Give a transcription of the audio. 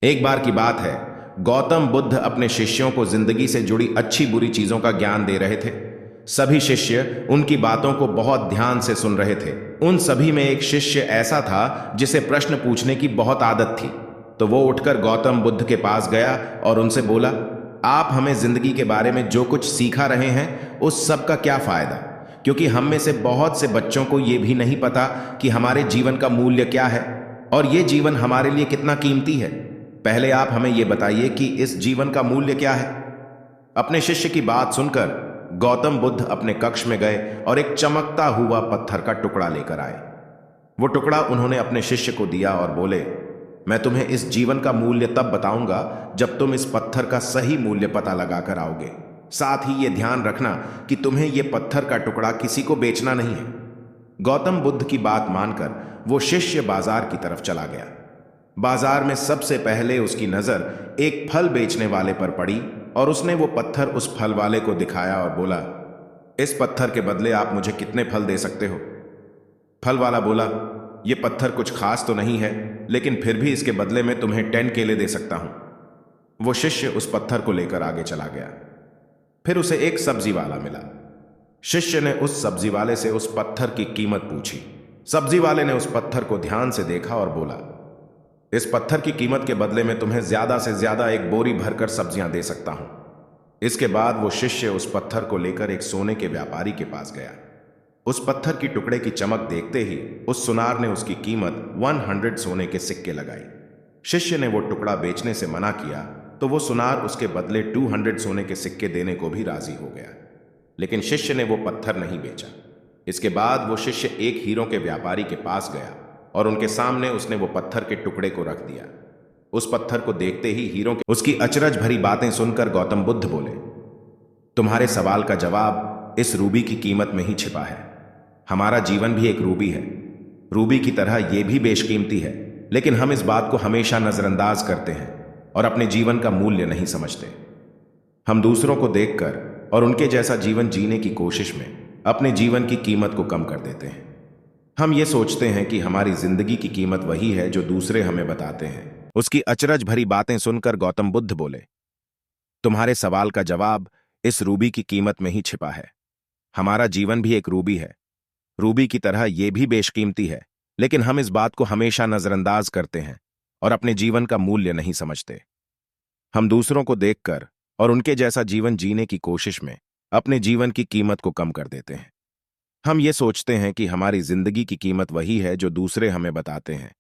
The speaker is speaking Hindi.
एक बार की बात है, गौतम बुद्ध अपने शिष्यों को जिंदगी से जुड़ी अच्छी बुरी चीजों का ज्ञान दे रहे थे। सभी शिष्य उनकी बातों को बहुत ध्यान से सुन रहे थे। उन सभी में एक शिष्य ऐसा था जिसे प्रश्न पूछने की बहुत आदत थी। तो वो उठकर गौतम बुद्ध के पास गया और उनसे बोला, आप हमें जिंदगी के बारे में जो कुछ सिखा रहे हैं उस सब का क्या फायदा? क्योंकि हम में से बहुत से बच्चों को ये भी नहीं पता कि हमारे जीवन का मूल्य क्या है और ये जीवन हमारे लिए कितना कीमती है। पहले आप हमें यह बताइए कि इस जीवन का मूल्य क्या है। अपने शिष्य की बात सुनकर गौतम बुद्ध अपने कक्ष में गए और एक चमकता हुआ पत्थर का टुकड़ा लेकर आए। वो टुकड़ा उन्होंने अपने शिष्य को दिया और बोले, मैं तुम्हें इस जीवन का मूल्य तब बताऊंगा जब तुम इस पत्थर का सही मूल्य पता लगाकर आओगे। साथ ही ये ध्यान रखना कि तुम्हें यह पत्थर का टुकड़ा किसी को बेचना नहीं है। गौतम बुद्ध की बात मानकर वो शिष्य बाजार की तरफ चला गया। बाजार में सबसे पहले उसकी नजर एक फल बेचने वाले पर पड़ी और उसने वो पत्थर उस फल वाले को दिखाया और बोला, इस पत्थर के बदले आप मुझे कितने फल दे सकते हो? फल वाला बोला, ये पत्थर कुछ खास तो नहीं है, लेकिन फिर भी इसके बदले में तुम्हें 10 केले दे सकता हूं। वो शिष्य उस पत्थर को लेकर आगे चला गया। फिर उसे एक सब्जी वाला मिला। शिष्य ने उस सब्जी वाले से उस पत्थर की कीमत पूछी। सब्जी वाले ने उस पत्थर को ध्यान से देखा और बोला, इस पत्थर की कीमत के बदले में तुम्हें ज्यादा से ज्यादा एक बोरी भरकर सब्जियां दे सकता हूं। इसके बाद वो शिष्य उस पत्थर को लेकर एक सोने के व्यापारी के पास गया। उस पत्थर की टुकड़े की चमक देखते ही उस सुनार ने उसकी कीमत 100 सोने के सिक्के लगाई। शिष्य ने वो टुकड़ा बेचने से मना किया तो वो सुनार उसके बदले 200 सोने के सिक्के देने को भी राजी हो गया, लेकिन शिष्य ने वो पत्थर नहीं बेचा। इसके बाद वो शिष्य एक हीरों के व्यापारी के पास गया और उनके सामने उसने वो पत्थर के टुकड़े को रख दिया। उस पत्थर को देखते ही हीरों के उसकी अचरज भरी बातें सुनकर गौतम बुद्ध बोले, तुम्हारे सवाल का जवाब इस रूबी की कीमत में ही छिपा है। हमारा जीवन भी एक रूबी है। रूबी की तरह यह भी बेशकीमती है, लेकिन हम इस बात को हमेशा नजरअंदाज करते हैं और अपने जीवन का मूल्य नहीं समझते। हम दूसरों को देखकर और उनके जैसा जीवन जीने की कोशिश में अपने जीवन की कीमत को कम कर देते हैं। हम ये सोचते हैं कि हमारी जिंदगी की कीमत वही है जो दूसरे हमें बताते हैं। उसकी अचरज भरी बातें सुनकर गौतम बुद्ध बोले, तुम्हारे सवाल का जवाब इस रूबी की कीमत में ही छिपा है। हमारा जीवन भी एक रूबी है। रूबी की तरह यह भी बेशकीमती है, लेकिन हम इस बात को हमेशा नजरअंदाज करते हैं और अपने जीवन का मूल्य नहीं समझते। हम दूसरों को देखकर और उनके जैसा जीवन जीने की कोशिश में अपने जीवन की कीमत को कम कर देते हैं। हम ये सोचते हैं कि हमारी जिंदगी की कीमत वही है जो दूसरे हमें बताते हैं।